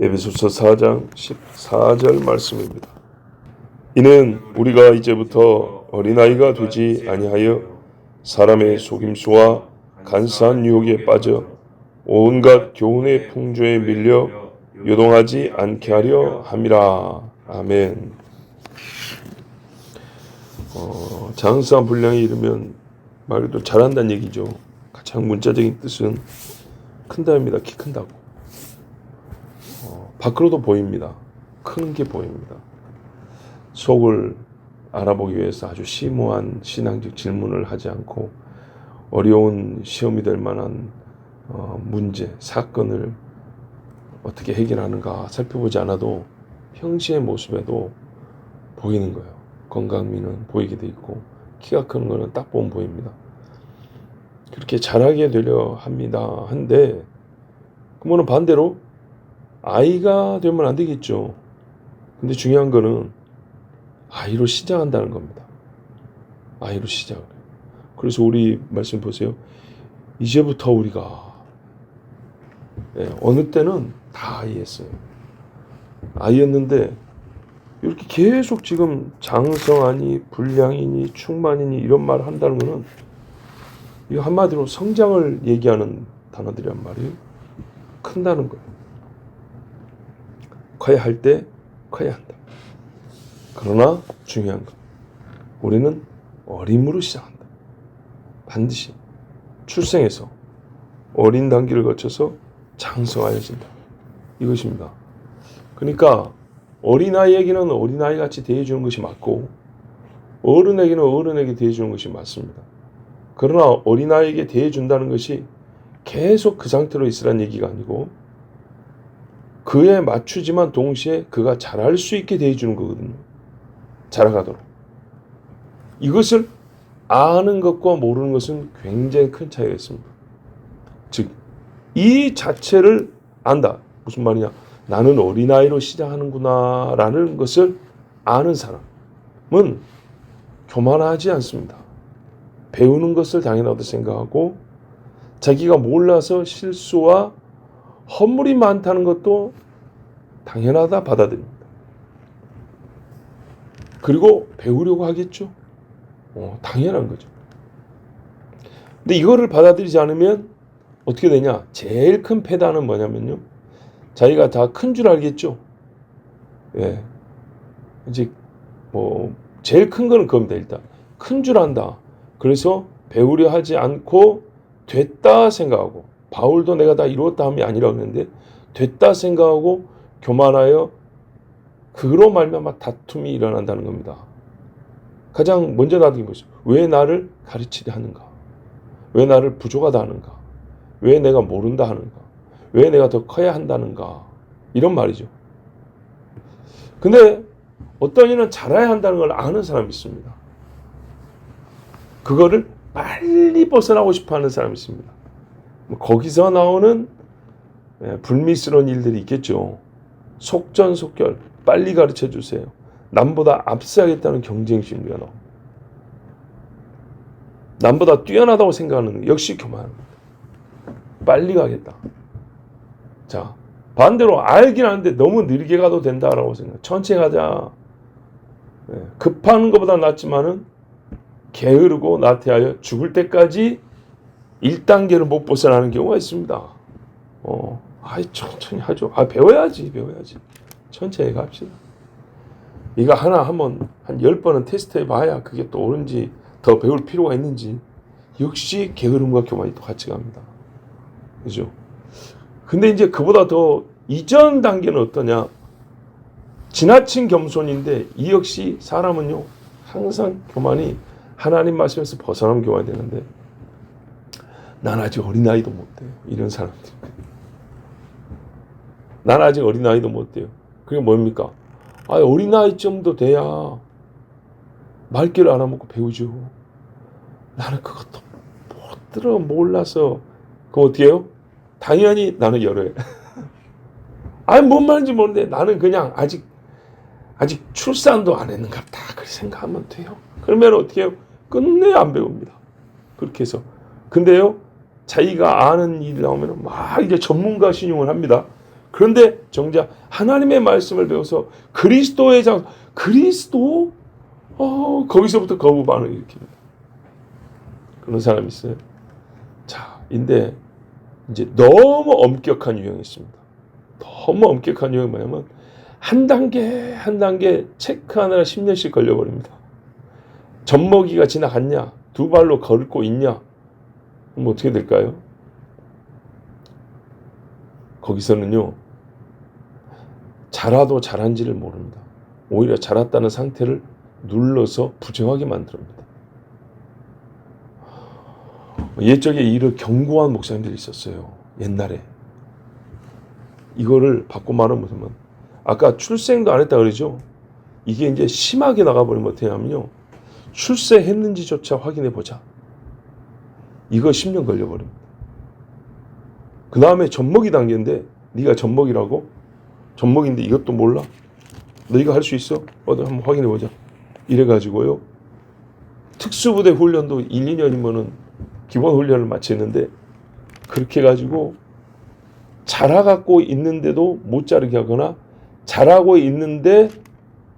에베소서 4장 14절 말씀입니다. 이는 우리가 이제부터 어린아이가 되지 아니하여 사람의 속임수와 간사한 유혹에 빠져 온갖 교훈의 풍조에 밀려 요동하지 않게 하려 함이라. 아멘. 장사 분량이 이르면 말 그대로 잘한다는 얘기죠. 가장 문자적인 뜻은 큰다입니다. 키 큰다고. 밖으로도 보입니다. 큰 게 보입니다. 속을 알아보기 위해서 아주 심오한 신앙적 질문을 하지 않고 어려운 시험이 될 만한 문제, 사건을 어떻게 해결하는가 살펴보지 않아도 평시의 모습에도 보이는 거예요. 건강미는 보이게 돼 있고 키가 큰 거는 딱 보면 보입니다. 그렇게 잘하게 되려 합니다. 한데 그러면 반대로 아이가 되면 안 되겠죠. 근데 중요한 거는 아이로 시작한다는 겁니다. 아이로 시작을. 그래서 우리 말씀 보세요. 이제부터 우리가 어느 때는 다 아이였어요. 아이였는데 이렇게 계속 지금 장성하니 불량이니 충만이니 이런 말을 한다는 거는 이거 한마디로 성장을 얘기하는 단어들이란 말이에요. 큰다는 거예요. 커야 할 때 커야 한다. 그러나 중요한 것, 우리는 어림으로 시작한다. 반드시 출생해서 어린 단계를 거쳐서 장성하여진다. 이것입니다. 그러니까 어린아이에게는 어린아이 같이 대해주는 것이 맞고 어른에게는 어른에게 대해주는 것이 맞습니다. 그러나 어린아이에게 대해준다는 것이 계속 그 상태로 있으라는 얘기가 아니고 그에 맞추지만 동시에 그가 잘할 수 있게 대해주는 거거든요. 자라가도록. 이것을 아는 것과 모르는 것은 굉장히 큰 차이가 있습니다. 즉, 이 자체를 안다. 무슨 말이냐? 나는 어린아이로 시작하는구나 라는 것을 아는 사람은 교만하지 않습니다. 배우는 것을 당연하다고 생각하고 자기가 몰라서 실수와 허물이 많다는 것도 당연하다 받아들입니다. 그리고 배우려고 하겠죠. 당연한 거죠. 근데 이거를 받아들이지 않으면 어떻게 되냐? 제일 큰 패단은 뭐냐면요. 자기가 다 큰 줄 알겠죠. 예. 이제 제일 큰 거는 그겁니다. 일단 큰 줄 안다. 그래서 배우려 하지 않고 됐다 생각하고 바울도 내가 다 이루었다 함이 아니라 그랬는데 됐다 생각하고 교만하여 그로 말미암아 다툼이 일어난다는 겁니다. 가장 먼저 나타낸 것이 왜 나를 가르치려 하는가? 왜 나를 부족하다 하는가? 왜 내가 모른다 하는가? 왜 내가 더 커야 한다는가? 이런 말이죠. 근데 어떤 이는 잘해야 한다는 걸 아는 사람이 있습니다. 그거를 빨리 벗어나고 싶어하는 사람이 있습니다. 거기서 나오는 불미스러운 일들이 있겠죠. 속전속결 빨리 가르쳐 주세요. 남보다 앞서야겠다는 경쟁심리가 나옵니다. 남보다 뛰어나다고 생각하는 역시 교만합니다. 빨리 가겠다. 자, 반대로 알긴 아는데 너무 느리게 가도 된다라고 생각. 천천히 가자. 급하는 것보다 낫지만은 게으르고 나태하여 죽을 때까지 1단계를 못 벗어나는 경우가 있습니다. 천천히 하죠. 배워야지. 천천히 갑시다. 이거 하나 한번 한 10번은 테스트 해봐야 그게 또 옳은지 더 배울 필요가 있는지. 역시 게으름과 교만이 또 같이 갑니다. 그죠? 근데 이제 그보다 더 이전 단계는 어떠냐? 지나친 겸손인데 이 역시 사람은요 항상 교만이 하나님 말씀에서 벗어나면 교만이 되는데 난 아직 어린아이도 못 돼요. 이런 사람들. 난 아직 어린아이도 못 돼요. 그게 뭡니까? 어린아이쯤도 돼야 말귀를 알아먹고 배우죠. 나는 그것도 못 들어 몰라서 그럼 어떻게 해요? 당연히 나는 열어요. 뭔 말인지 모르는데 나는 그냥 아직 출산도 안 했는가 보다. 그렇게 생각하면 돼요. 그러면 어떻게 해요? 끝내 안 배웁니다. 그렇게 해서. 근데요, 자기가 아는 일 나오면 막 이제 전문가 신용을 합니다. 그런데 정작 하나님의 말씀을 배워서 그리스도의 장, 그리스도? 거기서부터 거부 반응을 일으킵니다. 그런 사람이 있어요. 자, 근데 이제 너무 엄격한 유형이 있습니다. 너무 엄격한 유형이 뭐냐면 한 단계 한 단계 체크하느라 10년씩 걸려버립니다. 젖먹이가 지나갔냐? 두 발로 걷고 있냐? 그럼 어떻게 될까요? 거기서는요, 자라도 자란지를 모릅니다. 오히려 자랐다는 상태를 눌러서 부정하게 만듭니다. 옛적에 이를 경고한 목사님들이 있었어요. 옛날에. 이거를 바꿔 말하면 무슨 아까 출생도 안 했다 그러죠? 이게 이제 심하게 나가버리면 어떻게 하면요, 출세했는지조차 확인해 보자. 이거 10년 걸려버립니다. 그 다음에 젖먹이 단계인데 네가 젖먹이라고? 젖먹인데 이것도 몰라? 너 이거 할 수 있어? 한번 확인해 보자. 이래가지고요, 특수부대 훈련도 1, 2년이면은 기본 훈련을 마치는데 그렇게 해가지고 자라갖고 있는데도 못 자르게 하거나 잘하고 있는데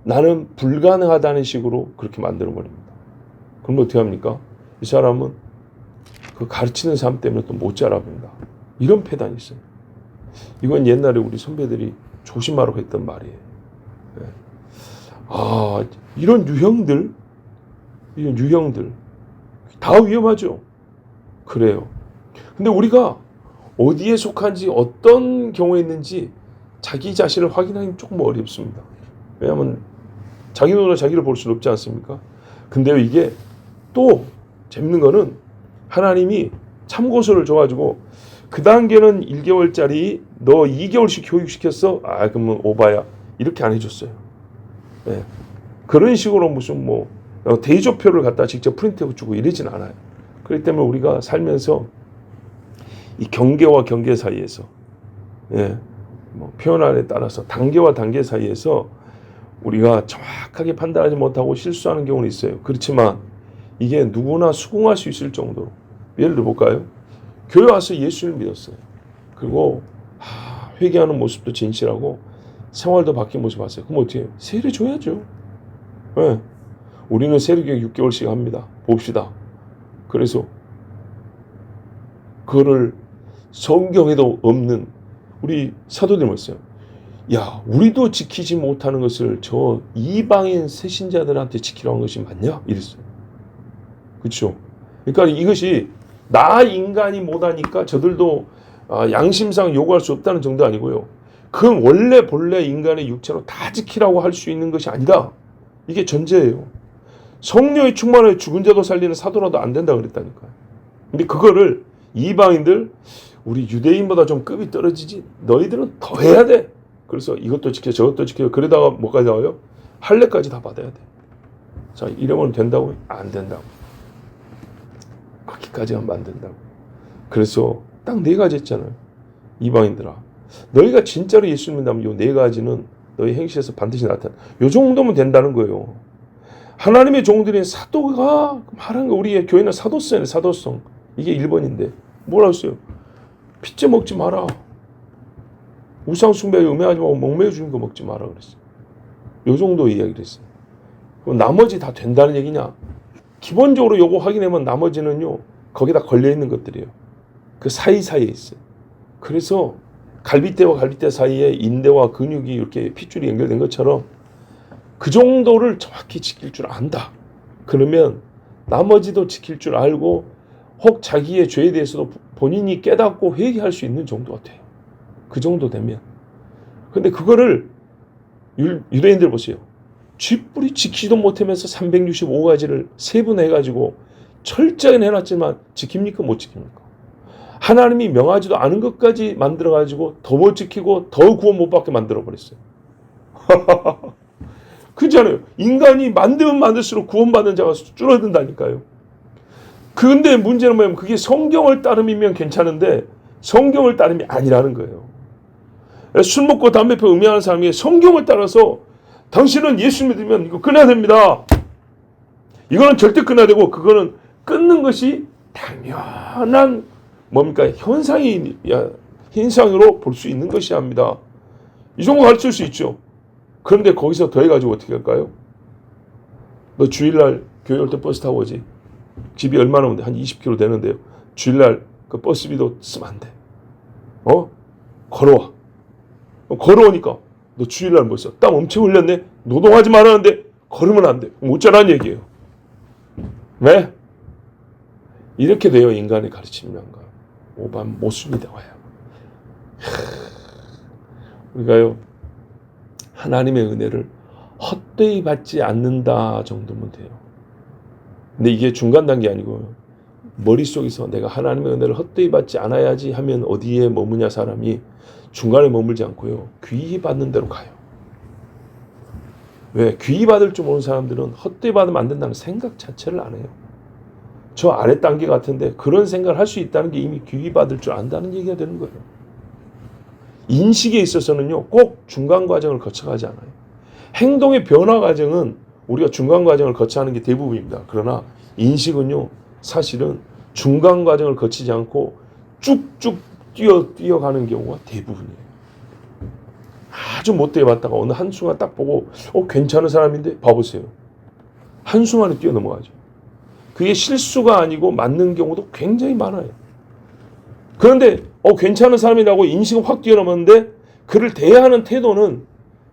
나는 불가능하다는 식으로 그렇게 만들어버립니다. 그럼 어떻게 합니까? 이 사람은 그 가르치는 사람 때문에 또 못 자라봅니다. 이런 패단이 있어요. 이건 옛날에 우리 선배들이 조심하라고 했던 말이에요. 이런 유형들 다 위험하죠. 그래요. 근데 우리가 어디에 속한지 어떤 경우에 있는지 자기 자신을 확인하기 조금 어렵습니다. 왜냐하면 자기 눈으로 자기를 볼 수는 없지 않습니까? 근데 이게 또 재밌는 거는 하나님이 참고서를 줘가지고 그 단계는 1개월짜리 너 2개월씩 교육시켰어? 그러면 오바야. 이렇게 안 해줬어요. 네. 그런 식으로 무슨 대조표를 갖다 직접 프린트해 주고 이러진 않아요. 그렇기 때문에 우리가 살면서 이 경계와 경계 사이에서, 표현안에 따라서 단계와 단계 사이에서 우리가 정확하게 판단하지 못하고 실수하는 경우는 있어요. 그렇지만 이게 누구나 수긍할 수 있을 정도로, 예를 들어 볼까요? 교회 와서 예수를 믿었어요. 그리고 회개하는 모습도 진실하고 생활도 바뀐 모습 봤어요. 그럼 어떻게 해요? 세례 줘야죠. 네. 우리는 세례교육 6개월씩 합니다. 봅시다. 그래서 그거를 성경에도 없는 우리 사도들이 있어요. 야, 우리도 지키지 못하는 것을 저 이방인 새신자들한테 지키라는 것이 맞냐? 이랬어요. 그렇죠? 그러니까 이것이 나 인간이 못하니까 저들도 양심상 요구할 수 없다는 정도 아니고요. 그건 원래 본래 인간의 육체로 다 지키라고 할 수 있는 것이 아니다. 이게 전제예요. 성령의 충만하여 죽은 자도 살리는 사도라도 안 된다 그랬다니까요. 근데 그거를 이방인들, 우리 유대인보다 좀 급이 떨어지지, 너희들은 더 해야 돼. 그래서 이것도 지켜 저것도 지켜. 그러다가 뭐까지 나와요? 할례까지 다 받아야 돼. 자, 이러면 된다고요? 안 된다고. 그렇게까지 하면 안 된다고. 그래서 딱 4가지 했잖아요. 이방인들아, 너희가 진짜로 예수 믿는다면 요 4가지는 너희 행실에서 반드시 나타나. 요 정도면 된다는 거예요. 하나님의 종들인 사도가 말한 거, 우리 교회는 사도성이에요. 사도성. 이게 1번인데 뭐라고 했어요? 핏째 먹지 마라. 우상 숭배에 음해하지 말고 목매어 주는 거 먹지 마라 그랬어요. 요 정도 이야기를 했어요. 그럼 나머지 다 된다는 얘기냐? 기본적으로 요거 확인하면 나머지는요, 거기다 걸려있는 것들이에요. 그 사이사이에 있어요. 그래서 갈비뼈와 갈비뼈 사이에 인대와 근육이 이렇게 핏줄이 연결된 것처럼 그 정도를 정확히 지킬 줄 안다. 그러면 나머지도 지킬 줄 알고 혹 자기의 죄에 대해서도 본인이 깨닫고 회개할 수 있는 정도가 돼요. 그 정도 되면. 근데 그거를 유대인들 보세요. 쥐뿌리 지키지도 못하면서 365가지를 세분해가지고 철저히 해놨지만 지킵니까? 못 지킵니까? 하나님이 명하지도 않은 것까지 만들어가지고 더 못 지키고 더 구원 못 받게 만들어버렸어요. 그렇잖아요. 인간이 만들면 만들수록 구원받는 자가 줄어든다니까요. 근데 문제는 뭐냐면 그게 성경을 따름이면 괜찮은데 성경을 따름이 아니라는 거예요. 술 먹고 담배 피워 음해하는 사람이 성경을 따라서 당신은 예수 믿으면 이거 끊어야 됩니다. 이거는 절대 끊어야 되고, 그거는 끊는 것이 당연한 뭡니까? 현상으로 볼 수 있는 것이 합니다. 이 정도 가르칠 수 있죠. 그런데 거기서 더해가지고 어떻게 할까요? 너 주일날 교회 올 때 버스 타고 오지. 집이 얼마나 오는데 한 20km 되는데요. 주일날 그 버스비도 쓰면 안 돼. 걸어와. 걸어오니까 너 주일날 뭐 있어? 땀 엄청 흘렸네. 노동하지 말라는데 걸으면 안 돼. 못 자라는 얘기예요. 왜? 이렇게 돼요. 인간의 가르침이란가. 오반 모순이 되어요. 우리가요, 하나님의 은혜를 헛되이 받지 않는다 정도면 돼요. 근데 이게 중간 단계 아니고 머릿속에서 내가 하나님의 은혜를 헛되이 받지 않아야지 하면 어디에 머무냐 사람이 중간에 머물지 않고요. 귀히 받는 대로 가요. 왜? 귀히 받을 줄 모르는 사람들은 헛되이 받으면 안 된다는 생각 자체를 안 해요. 저 아래 단계 같은데 그런 생각을 할 수 있다는 게 이미 귀히 받을 줄 안다는 얘기가 되는 거예요. 인식에 있어서는요, 꼭 중간 과정을 거쳐가지 않아요. 행동의 변화 과정은 우리가 중간 과정을 거쳐가는 게 대부분입니다. 그러나 인식은요, 사실은 중간 과정을 거치지 않고 쭉쭉 뛰어가는 경우가 대부분이에요. 아주 못되게 봤다가 어느 한순간 딱 보고 괜찮은 사람인데 봐보세요. 한순간에 뛰어 넘어가죠. 그게 실수가 아니고 맞는 경우도 굉장히 많아요. 그런데 괜찮은 사람이라고 인식은 확 뛰어넘었는데 그를 대하는 태도는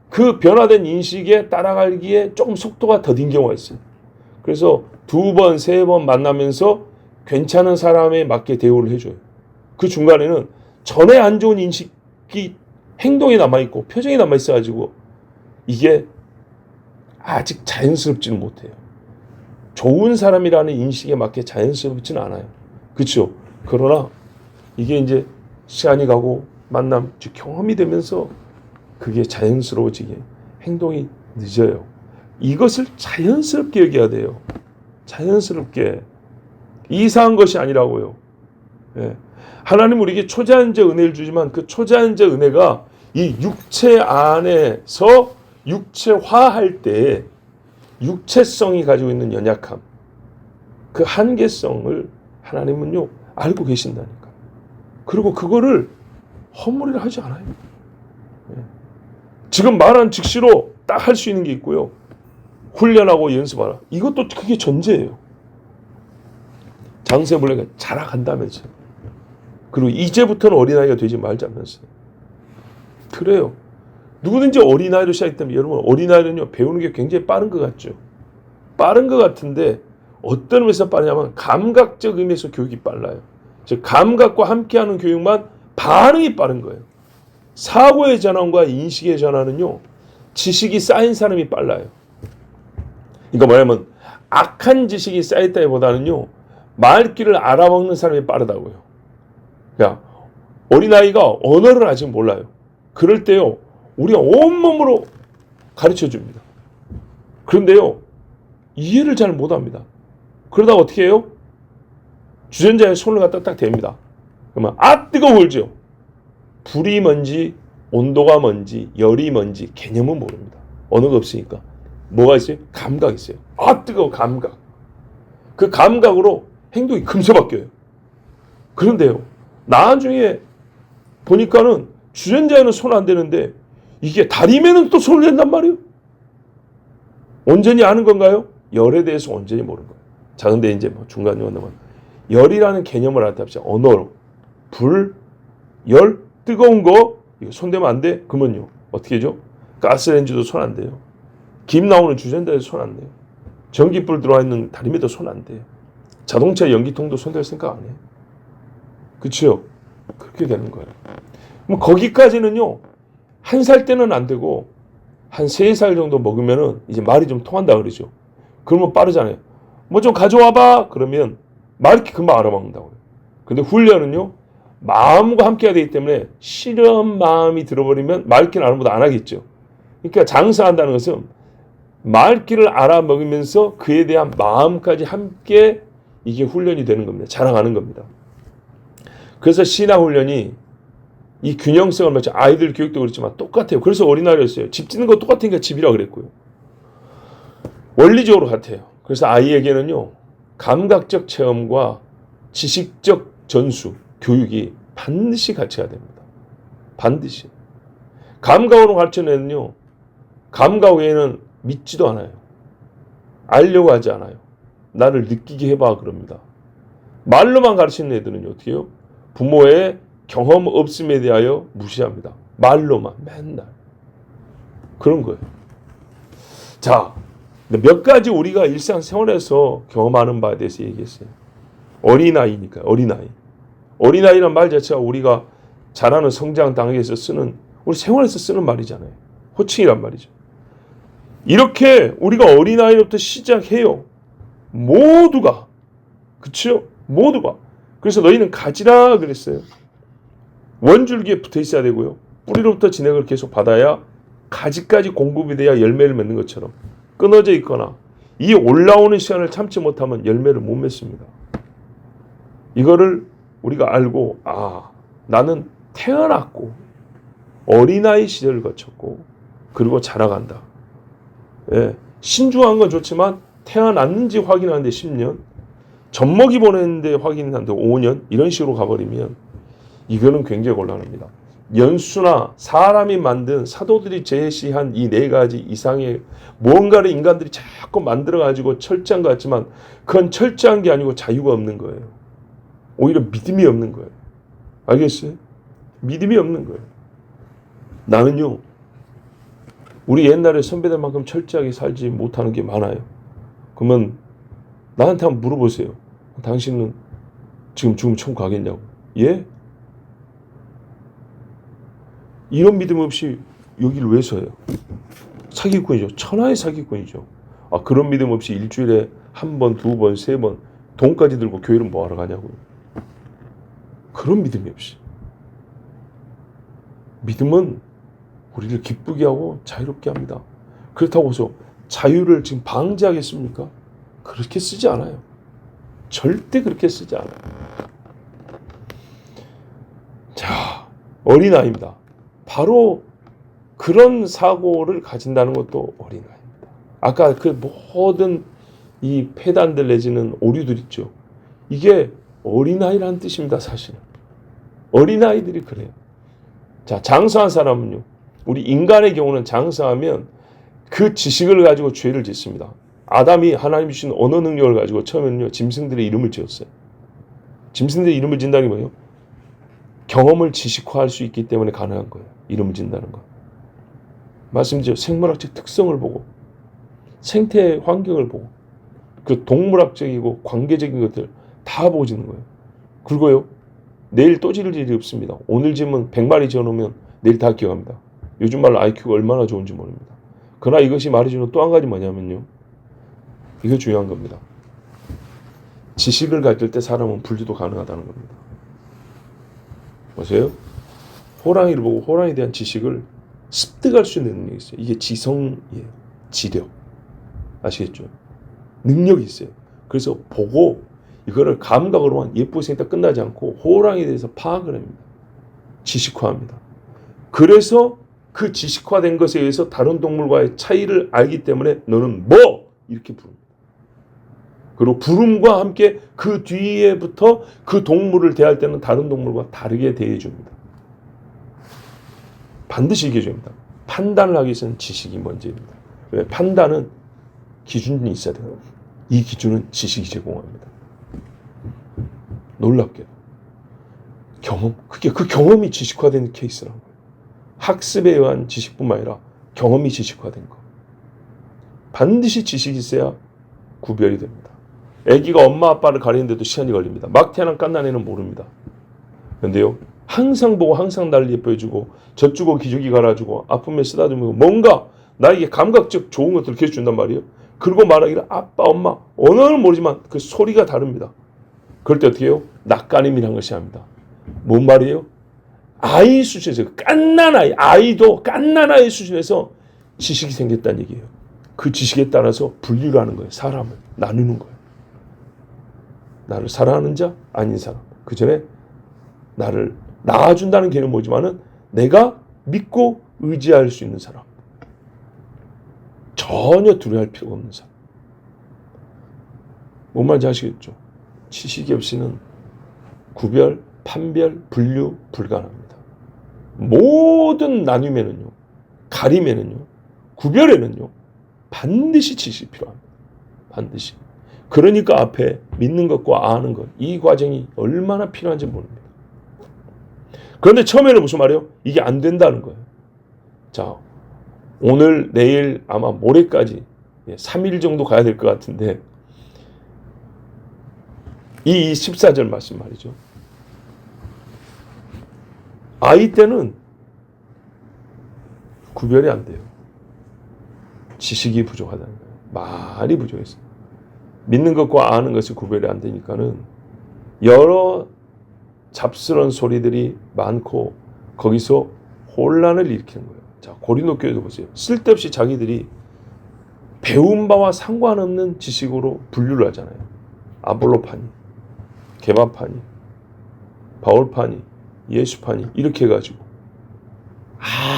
그 변화된 인식에 따라가기에 조금 속도가 더딘 경우가 있어요. 그래서 2번, 3번 만나면서 괜찮은 사람에 맞게 대우를 해줘요. 그 중간에는 전에 안 좋은 인식이 행동이 남아있고 표정이 남아있어가지고 이게 아직 자연스럽지는 못해요. 좋은 사람이라는 인식에 맞게 자연스럽지는 않아요. 그렇죠? 그러나 이게 이제 시간이 가고 만남, 경험이 되면서 그게 자연스러워지게 행동이 늦어요. 이것을 자연스럽게 여겨야 돼요. 자연스럽게. 이상한 것이 아니라고요. 예. 하나님은 우리에게 초자연적 은혜를 주지만 그 초자연적 은혜가 이 육체 안에서 육체화할 때 육체성이 가지고 있는 연약함, 그 한계성을 하나님은요 알고 계신다니까. 그리고 그거를 허물이라 하지 않아요. 지금 말한 즉시로 딱 할 수 있는 게 있고요. 훈련하고 연습하라. 이것도 그게 전제예요. 장세벌레가 자라간다면서요. 그리고 이제부터는 어린아이가 되지 말자면서요. 그래요. 누구든지 어린아이로 시작했다면 여러분 어린아이는요 배우는 게 굉장히 빠른 것 같죠. 빠른 것 같은데 어떤 의미에서 빠르냐면 감각적 의미에서 교육이 빨라요. 즉 감각과 함께하는 교육만 반응이 빠른 거예요. 사고의 전환과 인식의 전환은요 지식이 쌓인 사람이 빨라요. 그러니까 뭐냐면 악한 지식이 쌓였다기보다는요 말귀를 알아먹는 사람이 빠르다고요. 그러니까 어린아이가 언어를 아직 몰라요. 그럴 때요 우리가 온몸으로 가르쳐 줍니다. 그런데요 이해를 잘 못합니다. 그러다가 어떻게 해요? 주전자에 손을 갖다 딱 댑니다. 그러면 뜨거워 울죠. 불이 뭔지 온도가 뭔지 열이 뭔지 개념은 모릅니다. 언어가 없으니까. 뭐가 있어요? 감각이 있어요. 뜨거워 감각. 그 감각으로 행동이 금세 바뀌어요. 그런데요 나중에 보니까는 주전자에는 손 안 대는데 이게 다리면은 또 손을 댄단 말이에요. 온전히 아는 건가요? 열에 대해서 온전히 모르는 거예요. 자, 근데 이제 중간중간 넘어가면 열이라는 개념을 알 때 합시다. 언어로 불, 열, 뜨거운 거 이거 손 대면 안 돼? 그러면요 어떻게 해죠? 가스레인지도 손 안 대요. 김 나오는 주전자에도 손 안 대요. 전기불 들어와 있는 다리미도 손 안 대요. 자동차 연기통도 손 댈 생각 안 해요. 그렇죠? 그렇게 되는 거예요. 그럼 거기까지는요 1살 때는 안 되고 한 3살 정도 먹으면은 이제 말이 좀 통한다 그러죠. 그러면 빠르잖아요. 뭐 좀 가져와봐 그러면 말이 금방 알아먹는다고요. 근데 훈련은요 마음과 함께가 되기 때문에 싫은 마음이 들어버리면 말귀를 알아보다 안 하겠죠. 그러니까 장사한다는 것은 말귀를 알아먹으면서 그에 대한 마음까지 함께 이게 훈련이 되는 겁니다. 자랑하는 겁니다. 그래서 신앙 훈련이 이 균형성을 맞춰 아이들 교육도 그렇지만 똑같아요. 그래서 어린아이였어요. 집 짓는 거 똑같으니까 집이라 그랬고요. 원리적으로 같아요. 그래서 아이에게는요 감각적 체험과 지식적 전수, 교육이 반드시 같이 해야 됩니다. 반드시. 감각으로 가르치는 애는요, 감각 외에는 믿지도 않아요. 알려고 하지 않아요. 나를 느끼게 해봐 그럽니다. 말로만 가르치는 애들은요, 어떻게 해요? 부모의 경험 없음에 대하여 무시합니다. 말로만 맨날. 그런 거예요. 자, 몇 가지 우리가 일상생활에서 경험하는 바에 대해서 얘기했어요. 어린아이니까, 어린아이. 어린아이란 말 자체가 우리가 자라는 성장 단계에서 쓰는, 우리 생활에서 쓰는 말이잖아요. 호칭이란 말이죠. 이렇게 우리가 어린아이로부터 시작해요. 모두가. 그쵸? 모두가. 그래서 너희는 가지라 그랬어요. 원줄기에 붙어 있어야 되고요. 뿌리로부터 진액을 계속 받아야 가지까지 공급이 돼야 열매를 맺는 것처럼 끊어져 있거나 이 올라오는 시간을 참지 못하면 열매를 못 맺습니다. 이거를 우리가 알고, 아, 나는 태어났고 어린아이 시절을 거쳤고 그리고 자라간다. 예, 신중한 건 좋지만 태어났는지 확인하는데 10년, 젖먹이 보냈는데 확인하는데 5년 이런 식으로 가버리면 이거는 굉장히 곤란합니다. 연수나 사람이 만든 사도들이 제시한 이 네 가지 이상의 무언가를 인간들이 자꾸 만들어가지고 철저한 것 같지만 그건 철저한 게 아니고 자유가 없는 거예요. 오히려 믿음이 없는 거예요. 알겠어요? 믿음이 없는 거예요. 나는요, 우리 옛날에 선배들만큼 철저하게 살지 못하는 게 많아요. 그러면 나한테 한번 물어보세요. 당신은 지금 죽으면 천국 가겠냐고. 예? 이런 믿음 없이 여기를 왜 서요? 사기꾼이죠. 천하의 사기꾼이죠. 아, 그런 믿음 없이 일주일에 한 번, 두 번, 세 번 돈까지 들고 교회를 뭐하러 가냐고요. 그런 믿음이 없이. 믿음은 우리를 기쁘게 하고 자유롭게 합니다. 그렇다고 해서 자유를 지금 방지하겠습니까? 그렇게 쓰지 않아요. 절대 그렇게 쓰지 않아요. 자, 어린아이입니다. 바로 그런 사고를 가진다는 것도 어린아이입니다. 아까 그 모든 이 폐단들 내지는 오류들 있죠. 이게 어린아이라는 뜻입니다, 사실은. 어린아이들이 그래요. 자, 장사한 사람은요, 우리 인간의 경우는 장사하면 그 지식을 가지고 죄를 짓습니다. 아담이 하나님이 주신 언어 능력을 가지고 처음에는요, 짐승들의 이름을 지었어요. 짐승들의 이름을 짓는다는 게 뭐예요? 경험을 지식화할 수 있기 때문에 가능한 거예요. 이름을 짓는다는 거. 말씀드렸죠. 생물학적 특성을 보고, 생태 환경을 보고, 그 동물학적이고 관계적인 것들 다 보고 짓는 거예요. 그리고요, 내일 또 지을 일이 없습니다. 오늘 짐은 100마리 지어놓으면 내일 다 기억합니다. 요즘 말로 IQ가 얼마나 좋은지 모릅니다. 그러나 이것이 말해주는 또 한 가지 뭐냐면요, 이거 중요한 겁니다. 지식을 가질 때 사람은 분리도 가능하다는 겁니다. 보세요. 호랑이를 보고 호랑이에 대한 지식을 습득할 수 있는 능력이 있어요. 이게 지성이에요. 지력. 아시겠죠? 능력이 있어요. 그래서 보고 이거를 감각으로만 예쁘게 생겼다 끝나지 않고 호랑이에 대해서 파악을 합니다. 지식화합니다. 그래서 그 지식화된 것에 의해서 다른 동물과의 차이를 알기 때문에 너는 뭐? 이렇게 부릅니다. 그리고 부름과 함께 그 뒤에부터 그 동물을 대할 때는 다른 동물과 다르게 대해줍니다. 반드시 얘기해줍니다. 판단을 하기 위해서는 지식이 먼저입니다. 왜? 판단은 기준이 있어야 돼요. 이 기준은 지식이 제공합니다. 놀랍게도. 경험, 그게 그 경험이 지식화된 케이스라는 거예요. 학습에 의한 지식뿐만 아니라 경험이 지식화된 거. 반드시 지식이 있어야 구별이 됩니다. 아기가 엄마 아빠를 가리는데도 시간이 걸립니다. 막 태어난 갓난애는 모릅니다. 그런데요, 항상 보고 항상 나를 예뻐해주고 젖주고 기저귀 갈아주고 아픔에 쓰다듬고 뭔가 나에게 감각적 좋은 것들을 계속 준단 말이에요. 그리고 말하기를 아빠 엄마 언어는 모르지만 그 소리가 다릅니다. 그럴 때 어떻게 해요? 낯가림이라는 것이 합니다. 뭔 말이에요? 아이 수준에서 갓난아이, 아이도 갓난아이 수준에서 지식이 생겼다는 얘기예요. 그 지식에 따라서 분류를 하는 거예요. 사람을 나누는 거예요. 나를 사랑하는 자, 아닌 사람. 그 전에 나를 낳아준다는 개념은 뭐지만은 내가 믿고 의지할 수 있는 사람. 전혀 두려워할 필요가 없는 사람. 뭔 말인지 아시겠죠? 지식이 없이는 구별, 판별, 분류 불가능합니다. 모든 나뉘면은요, 가림에는요, 구별에는요, 반드시 지식이 필요합니다. 반드시. 그러니까 앞에 믿는 것과 아는 것, 이 과정이 얼마나 필요한지 모릅니다. 그런데 처음에는 무슨 말이에요? 이게 안 된다는 거예요. 자, 오늘, 내일, 아마 모레까지 3일 정도 가야 될 것 같은데, 이 14절 말씀 말이죠. 아이 때는 구별이 안 돼요. 지식이 부족하다는 거예요. 말이 부족해서. 믿는 것과 아는 것이 구별이 안 되니까는 여러 잡스러운 소리들이 많고 거기서 혼란을 일으키는 거예요. 자, 고린도 교회도 보세요. 쓸데없이 자기들이 배운 바와 상관없는 지식으로 분류를 하잖아요. 아볼로파니, 게바파니, 바울파니, 예수파니 이렇게 해가지고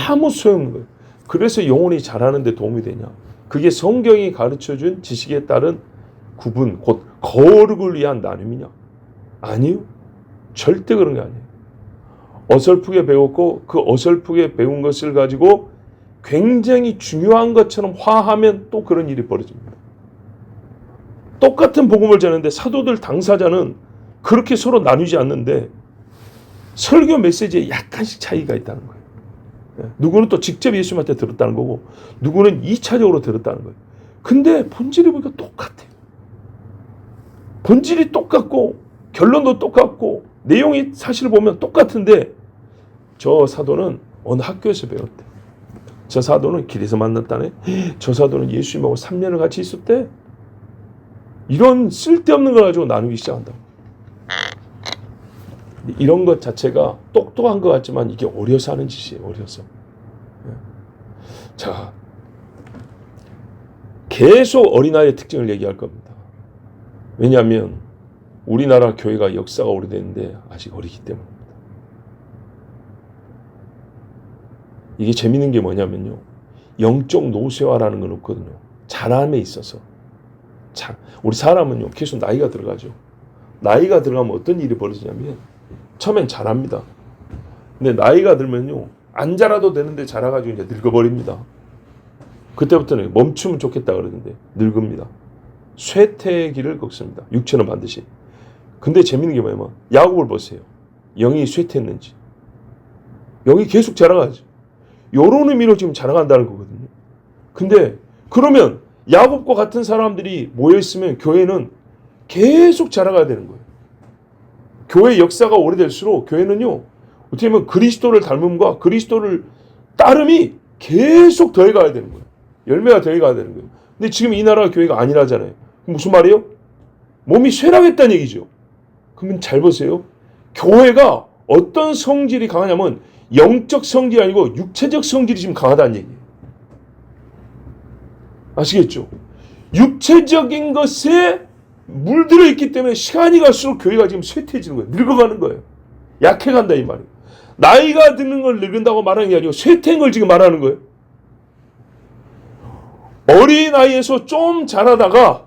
아무 소용없는 거예요. 그래서 영혼이 자라는 데 도움이 되냐? 그게 성경이 가르쳐준 지식에 따른 구분, 곧 거룩을 위한 나눔이냐? 아니요. 절대 그런 게 아니에요. 어설프게 배웠고 그 어설프게 배운 것을 가지고 굉장히 중요한 것처럼 화하면 또 그런 일이 벌어집니다. 똑같은 복음을 전하는데 사도들 당사자는 그렇게 서로 나누지 않는데 설교 메시지에 약간씩 차이가 있다는 거예요. 누구는 또 직접 예수님한테 들었다는 거고 누구는 2차적으로 들었다는 거예요. 근데 본질이 보니까 똑같아요. 본질이 똑같고 결론도 똑같고 내용이 사실 보면 똑같은데 저 사도는 어느 학교에서 배웠대. 저 사도는 길에서 만났다네. 저 사도는 예수님하고 3년을 같이 있었대. 이런 쓸데없는 걸 가지고 나누기 시작한다고. 이런 것 자체가 똑똑한 것 같지만 이게 어려서 하는 짓이에요. 어려서. 자, 계속 어린아이의 특징을 얘기할 겁니다. 왜냐하면 우리나라 교회가 역사가 오래됐는데 아직 어리기 때문입니다. 이게 재밌는 게 뭐냐면요. 영적 노쇠화라는 건 없거든요. 자람에 있어서. 우리 사람은요. 계속 나이가 들어가죠. 나이가 들어가면 어떤 일이 벌어지냐면 처음엔 자랍니다. 근데 나이가 들면요. 안 자라도 되는데 자라가지고 이제 늙어버립니다. 그때부터는 멈추면 좋겠다 그러는데 늙습니다. 쇠퇴의 길을 걷습니다. 육체는 반드시. 근데 재밌는 게 뭐냐면 야곱을 보세요. 영이 쇠퇴했는지. 영이 계속 자라가죠. 요런 의미로 지금 자라간다는 거거든요. 근데 그러면 야곱과 같은 사람들이 모여있으면 교회는 계속 자라가야 되는 거예요. 교회 역사가 오래될수록 교회는요. 어떻게 보면 그리스도를 닮음과 그리스도를 따름이 계속 더해가야 되는 거예요. 열매가 더해가야 되는 거예요. 근데 지금 이 나라 교회가 아니라잖아요. 무슨 말이에요? 몸이 쇠락했다는 얘기죠. 그러면 잘 보세요. 교회가 어떤 성질이 강하냐면 영적 성질이 아니고 육체적 성질이 지금 강하다는 얘기예요. 아시겠죠? 육체적인 것에 물들어 있기 때문에 시간이 갈수록 교회가 지금 쇠퇴해지는 거예요. 늙어가는 거예요. 약해간다 이 말이에요. 나이가 드는 걸 늙은다고 말하는 게 아니고 쇠퇴인 걸 지금 말하는 거예요. 어린 나이에서 좀 자라다가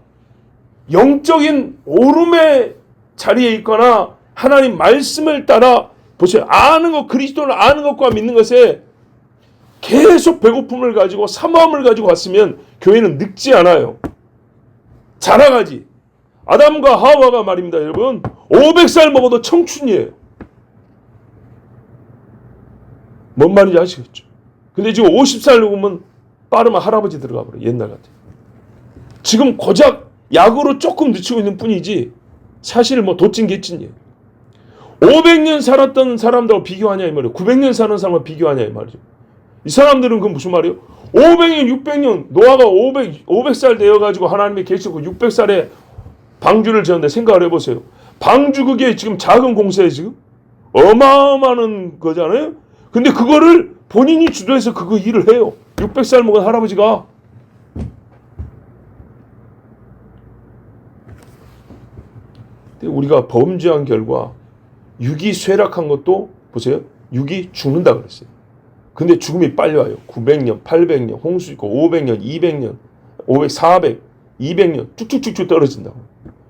영적인 오름의 자리에 있거나 하나님 말씀을 따라 보세요. 아는 것, 그리스도를 아는 것과 믿는 것에 계속 배고픔을 가지고 사모함을 가지고 왔으면 교회는 늙지 않아요. 자라가지. 아담과 하와가 말입니다, 여러분. 500살 먹어도 청춘이에요. 뭔 말인지 아시겠죠? 근데 지금 50살 먹으면 빠르면 할아버지 들어가 버려요. 옛날 같아요. 지금 고작 약으로 조금 늦추고 있는 뿐이지 사실 뭐 도찐개찐이에요. 500년 살았던 사람들하고 비교하냐 이 말이에요. 900년 사는 사람과 비교하냐 이 말이죠. 이 사람들은 그 무슨 말이에요? 500년, 600년 노아가 500살 되어가지고 하나님의 계시고 600살에 방주를 지었는데 생각을 해보세요. 방주 그게 지금 작은 공사에 지금 어마어마한 거잖아요. 근데 그거를 본인이 주도해서 그거 일을 해요. 600살 먹은 할아버지가. 근데 우리가 범죄한 결과 육이 쇠락한 것도 보세요. 육이 죽는다 그랬어요. 근데 죽음이 빨리 와요. 900년, 800년, 홍수 있고 500년, 200년, 500, 400, 200년 쭉쭉쭉쭉 떨어진다고.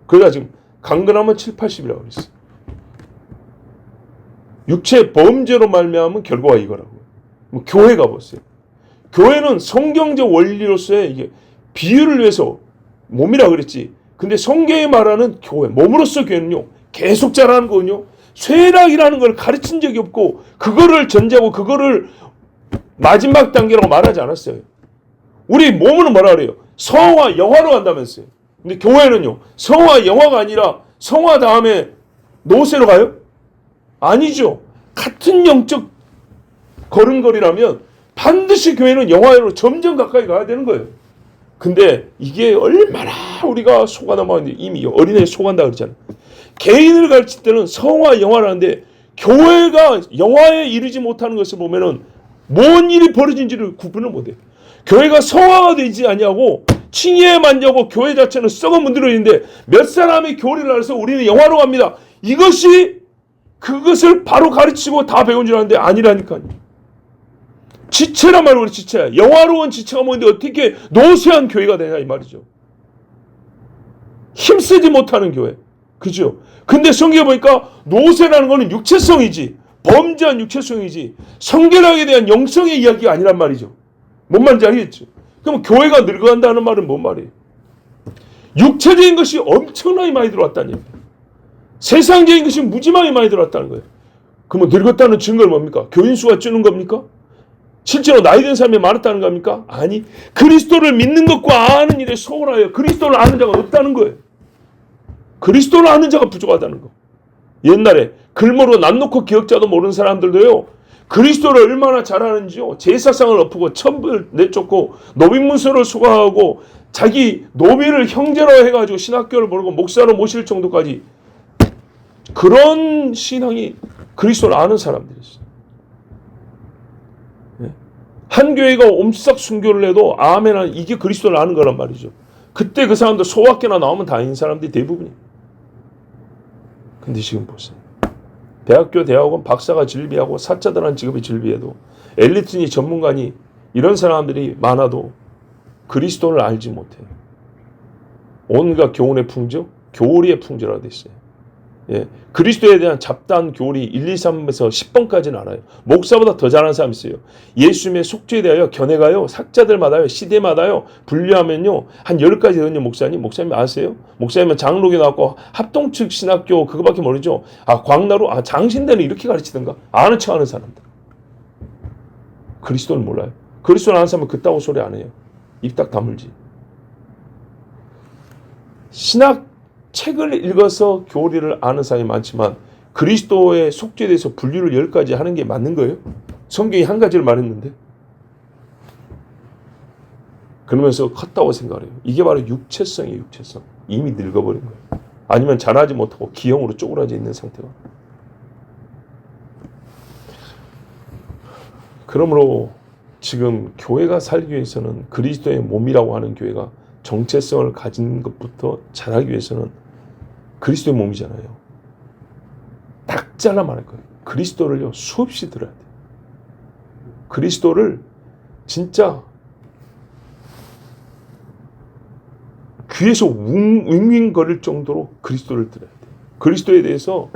그러다 지금 강건하면 7, 80이라고 그랬어요. 육체 범죄로 말미암은 결과가 이거라고. 뭐 교회가 보세요. 교회는 성경적 원리로서의 이게 비유를 위해서 몸이라 그랬지. 근데 성경이 말하는 교회, 몸으로서 교회는요, 계속 자라는 거군요. 쇠락이라는 걸 가르친 적이 없고, 그거를 전제하고, 그거를 마지막 단계라고 말하지 않았어요. 우리 몸은 뭐라 그래요? 성화, 영화로 간다면서요. 근데 교회는요, 성화, 영화가 아니라 성화 다음에 노쇠로 가요? 아니죠. 같은 영적 걸음걸이라면 반드시 교회는 영화로 점점 가까이 가야 되는 거예요. 근데 이게 얼마나 우리가 속아넘어가는데, 이미 어린애에 속한다 그러잖아요. 개인을 가르칠 때는 성화, 영화라는데 교회가 영화에 이르지 못하는 것을 보면은 뭔 일이 벌어진지를 구분을 못해요. 교회가 성화가 되지 아니하고 칭의에만 여고 교회 자체는 썩어 문드러 있는데 몇 사람의 교리를 알아서 우리는 영화로 갑니다. 이것이 그것을 바로 가르치고 다 배운 줄 아는데 아니라니까요. 지체란 말이에요. 지체. 영화로운 지체가 뭔데 어떻게 노쇠한 교회가 되냐 이 말이죠. 힘쓰지 못하는 교회. 그죠? 근데 성경에 보니까 노쇠라는 거는 육체성이지, 범죄한 육체성이지 성결하게 대한 영성의 이야기가 아니란 말이죠. 뭔 말인지 알겠죠? 그럼 교회가 늙어간다는 말은 뭔 말이에요? 육체적인 것이 엄청나게 많이 들어왔다는 얘기예요. 세상적인 것이 무지막이 많이 들어왔다는 거예요. 그러면 늙었다는 증거는 뭡니까? 교인 수가 줄는 겁니까? 실제로 나이 든 사람이 많았다는 겁니까? 아니, 그리스도를 믿는 것과 아는 일에 소홀하여 그리스도를 아는 자가 없다는 거예요. 그리스도를 아는 자가 부족하다는 거. 옛날에 글모로 남 놓고 기억자도 모르는 사람들도요, 그리스도를 얼마나 잘 아는지요, 제사상을 엎고 천불 내쫓고 노빈문서를 수거하고 자기 노비를 형제로 해가지고 신학교를 보내고 목사로 모실 정도까지 그런 신앙이 그리스도를 아는 사람들이었어요. 한 교회가 옴싹 순교를 해도 아멘, 이게 그리스도를 아는 거란 말이죠. 그때 그 사람들 소학교나 나오면 다행인 사람들이 대부분이에요. 근데 지금 보세요. 대학교, 대학원 박사가 질비하고 사자들한 직업이 질비해도 엘리트니 전문가니 이런 사람들이 많아도 그리스도를 알지 못해요. 온갖 교훈의 풍조, 교리의 풍조라고 돼 있어요. 예, 그리스도에 대한 잡다한 교리 1, 2, 3에서 10번까지는 알아요. 목사보다 더 잘하는 사람 있어요. 예수님의 속죄에 대하여 견해가요, 학자들마다요, 시대마다요, 분류하면요, 한 10가지 되는 목사님 아세요? 목사님은 장로교 나왔고 합동측 신학교 그거밖에 모르죠. 아, 광나루, 장신대는 이렇게 가르치던가. 아는 척 하는 사람들. 그리스도는 몰라요. 그리스도를 아는 사람은 그따구 소리 안 해요. 입 딱 다물지. 신학 책을 읽어서 교리를 아는 사람이 많지만 그리스도의 속죄에 대해서 분류를 10가지 하는 게 맞는 거예요? 성경이 한 가지를 말했는데. 그러면서 컸다고 생각을 해요. 이게 바로 육체성이에요. 육체성. 이미 늙어버린 거예요. 아니면 자라지 못하고 기형으로 쪼그라져 있는 상태가. 그러므로 지금 교회가 살기 위해서는 그리스도의 몸이라고 하는 교회가 정체성을 가진 것부터 잘하기 위해서는 그리스도의 몸이잖아요. 딱 잘라 말할 거예요. 그리스도를요, 수없이 들어야 돼요. 그리스도를 진짜 귀에서 윙윙거릴 정도로 그리스도를 들어야 돼요. 그리스도에 대해서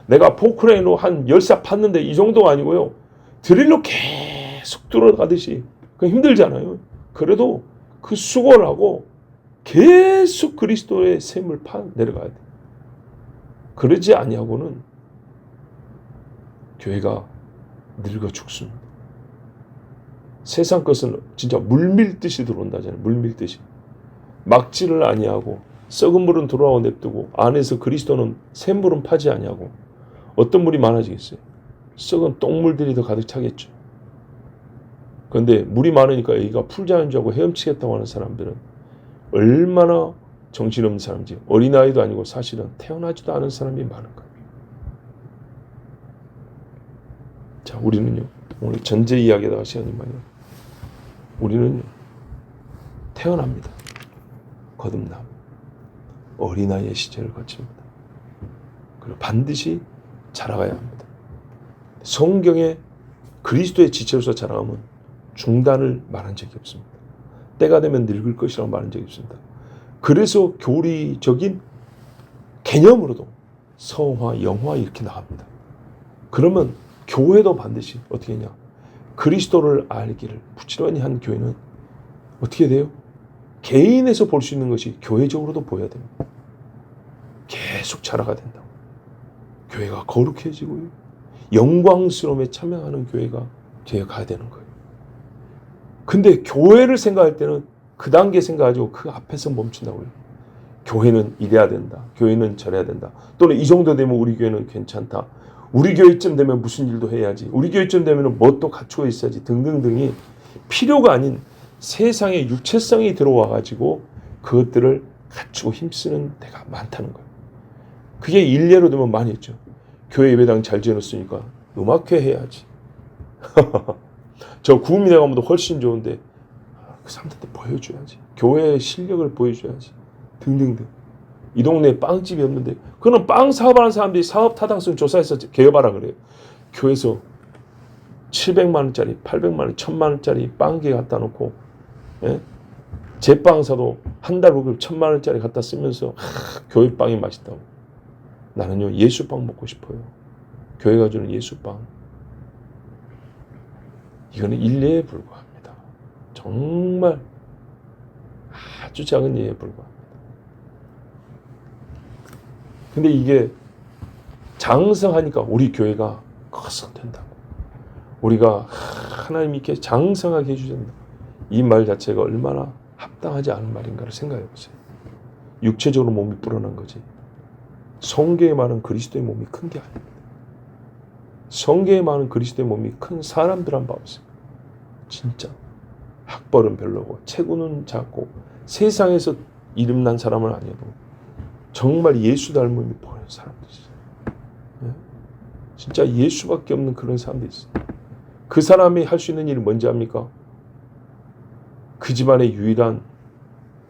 내가 포크레인으로 한 10사 팠는데 이 정도가 아니고요, 드릴로 계속 들어가듯이. 그 힘들잖아요. 그래도 그 수고를 하고 계속 그리스도의 샘을 파 내려가야 돼. 그러지 아니하고는 교회가 늙어 죽습니다. 세상 것은 진짜 물밀듯이 들어온다잖아요. 물밀듯이. 막지를 아니하고 썩은 물은 들어오고 냅두고 안에서 그리스도는 샘물은 파지 아니하고 어떤 물이 많아지겠어요? 썩은 똥물들이 더 가득 차겠죠. 그런데 물이 많으니까 여기가 풀자는 줄 알고 헤엄치겠다고 하는 사람들은 얼마나 정신없는 사람인지. 어린아이도 아니고 사실은 태어나지도 않은 사람이 많은 거예요. 자, 우리는요, 오늘 전제 이야기에다가 시간이 많이, 우리는 태어납니다. 거듭남. 어린아이의 시절을 거칩니다. 그리고 반드시 자라가야 합니다. 성경에 그리스도의 지체로서 자라가면 중단을 말한 적이 없습니다. 때가 되면 늙을 것이라고 말한 적이 없습니다. 그래서 교리적인 개념으로도 성화, 영화 이렇게 나갑니다. 그러면 교회도 반드시 어떻게 했냐? 그리스도를 알기를 부지런히 한 교회는 어떻게 돼요? 개인에서 볼 수 있는 것이 교회적으로도 보여야 됩니다. 계속 자라가 된다고. 교회가 거룩해지고요. 영광스러움에 참여하는 교회가 되어가야 되는 거예요. 근데 교회를 생각할 때는 그 단계 생각하고 그 앞에서 멈춘다고요. 교회는 이래야 된다. 교회는 저래야 된다. 또는 이 정도 되면 우리 교회는 괜찮다. 우리 교회쯤 되면 무슨 일도 해야지. 우리 교회쯤 되면 뭐 또 갖추고 있어야지. 등등등이 필요가 아닌 세상의 육체성이 들어와가지고 그것들을 갖추고 힘쓰는 데가 많다는 거예요. 그게 일례로 들면 많이 했죠. 교회 예배당 잘 지어놨으니까 음악회 해야지. 저 구음이나 가면 훨씬 좋은데 그 사람들한테 보여줘야지. 교회의 실력을 보여줘야지. 등등등. 이 동네에 빵집이 없는데 그는 빵 사업하는 사람들이 사업 타당성 조사해서 개업하라 그래요. 교회에서 700만 원짜리, 800만 원, 1000만 원짜리 빵개 갖다 놓고 제빵사도 한 달 월급 1000만 원짜리 갖다 쓰면서 교회 빵이 맛있다고. 나는요 예수빵 먹고 싶어요. 교회가 주는 예수빵. 이거는 일례에 불과합니다. 정말 아주 작은 예에 불과합니다. 근데 이게 장성하니까 우리 교회가 커서 된다고. 우리가 하나님 있게 장성하게 해주신다. 이 말 자체가 얼마나 합당하지 않은 말인가를 생각해 보세요. 육체적으로 몸이 불어난 거지. 성경에 많은 그리스도의 몸이 큰 게 아닙니다. 성경에 많은 그리스도의 몸이 큰 사람들 한번 봐보세요. 진짜 학벌은 별로고 체구는 작고 세상에서 이름난 사람은 아니어도 정말 예수 닮음이 보이는 사람들이 있어요. 진짜 예수밖에 없는 그런 사람들이 있어요. 그 사람이 할 수 있는 일이 뭔지 압니까? 그 집안의 유일한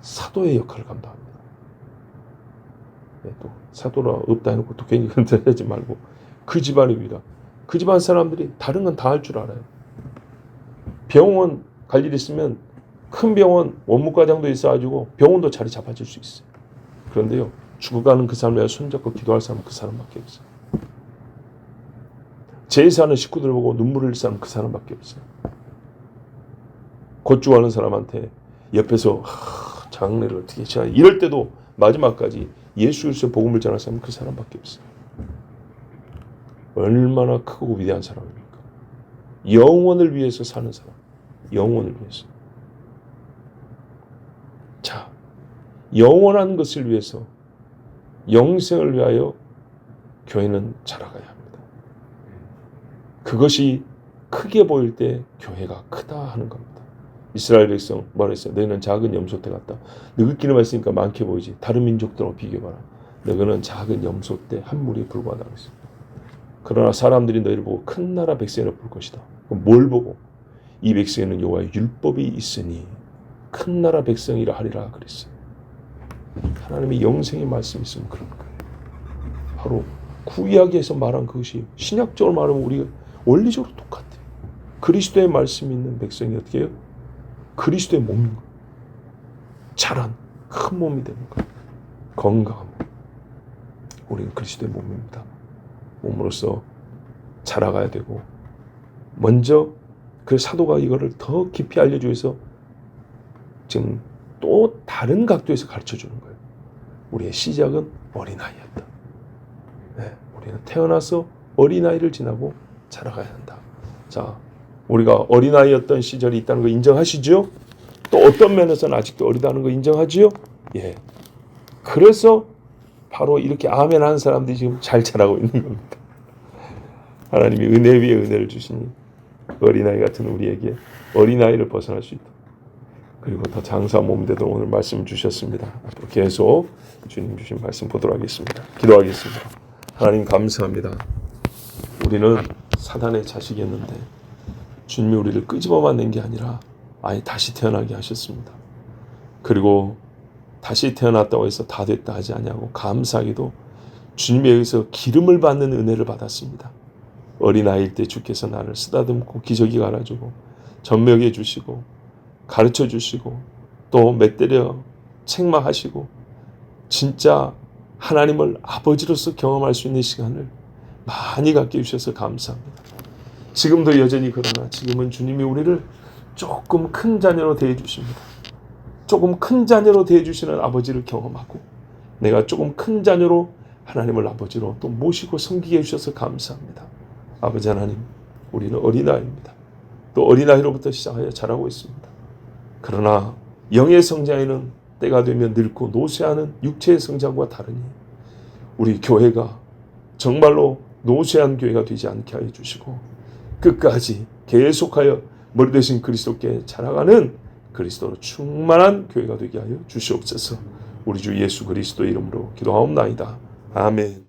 사도의 역할을 감당합니다. 또 사도라 없다 해놓고 또 괜히 흔들리지 말고 그 집안의 유일한 그 집안 사람들이 다른 건 다 할 줄 알아요. 병원 갈 일 있으면 큰 병원 원무과장도 있어가지고 병원도 자리 잡아줄 수 있어요. 그런데요 죽어가는 그 사람을 손잡고 기도할 사람은 그 사람밖에 없어요. 제사하는 식구들 보고 눈물 흘릴 사람은 그 사람밖에 없어요. 곧 죽어가는 사람한테 옆에서 장례를 어떻게 지나 이럴 때도 마지막까지 예수 그리스도의 복음을 전할 사람은 그 사람밖에 없어요. 얼마나 크고 위대한 사람입니까? 영원을 위해서 사는 사람. 영원을 위해서. 자, 영원한 것을 위해서 영생을 위하여 교회는 자라가야 합니다. 그것이 크게 보일 때 교회가 크다 하는 겁니다. 이스라엘 백성 뭐라 했어요? 너희는 작은 염소떼 같다. 느긋기는 했으니까 많게 보이지. 다른 민족들하고 비교해봐라. 너희는 작은 염소떼 한 무리에 불과하다고 했어요. 그러나 사람들이 너희를 보고 큰 나라 백성이라 볼 것이다. 그럼 뭘 보고? 이 백성에는 여호와의 율법이 있으니 큰 나라 백성이라 하리라 그랬어요. 하나님의 영생의 말씀이 있으면 그런 거예요. 바로 구약에서 말한 그것이 신약적으로 말하면 우리가 원리적으로 똑같아요. 그리스도의 말씀이 있는 백성이 어떻게 해요? 그리스도의 몸인 거예요. 자란 큰 몸이 되는 거예요. 건강한 몸. 우리는 그리스도의 몸입니다. 몸으로서 자라가야 되고 먼저 그 사도가 이거를 더 깊이 알려주기 위해서 지금 또 다른 각도에서 가르쳐주는 거예요. 우리의 시작은 어린아이였다. 네, 우리는 태어나서 어린아이를 지나고 자라가야 한다. 자, 우리가 어린아이였던 시절이 있다는 거 인정하시죠? 또 어떤 면에서는 아직도 어리다는 거 인정하지요? 예. 그래서 바로 이렇게 아멘 하는 사람들이 지금 잘 자라고 있는 겁니다. 하나님이 은혜 위에 은혜를 주시니 어린아이 같은 우리에게 어린아이를 벗어날 수 있다. 그리고 더 장사한 몸 되도록 오늘 말씀 주셨습니다. 앞으로 계속 주님 주신 말씀 보도록 하겠습니다. 기도하겠습니다. 하나님 감사합니다. 우리는 사단의 자식이었는데 주님이 우리를 끄집어만 낸 게 아니라 아예 다시 태어나게 하셨습니다. 그리고 다시 태어났다고 해서 다 됐다 하지 아니하고 감사하게도 주님에 의해서 기름을 받는 은혜를 받았습니다. 어린아이일 때 주께서 나를 쓰다듬고 기저귀 갈아주고 젖먹여 주시고 가르쳐 주시고 또 맷때려 책망하시고 진짜 하나님을 아버지로서 경험할 수 있는 시간을 많이 갖게 해주셔서 감사합니다. 지금도 여전히 그러나 지금은 주님이 우리를 조금 큰 자녀로 대해주십니다. 조금 큰 자녀로 대해주시는 아버지를 경험하고 내가 조금 큰 자녀로 하나님을 아버지로 또 모시고 섬기게 해주셔서 감사합니다. 아버지 하나님, 우리는 어린아이입니다. 또 어린아이로부터 시작하여 자라고 있습니다. 그러나 영의 성장에는 때가 되면 늙고 노쇠하는 육체의 성장과 다르니 우리 교회가 정말로 노쇠한 교회가 되지 않게 하여 주시고 끝까지 계속하여 머리 대신 그리스도께 자라가는 그리스도로 충만한 교회가 되게 하여 주시옵소서. 우리 주 예수 그리스도 이름으로 기도하옵나이다. 아멘.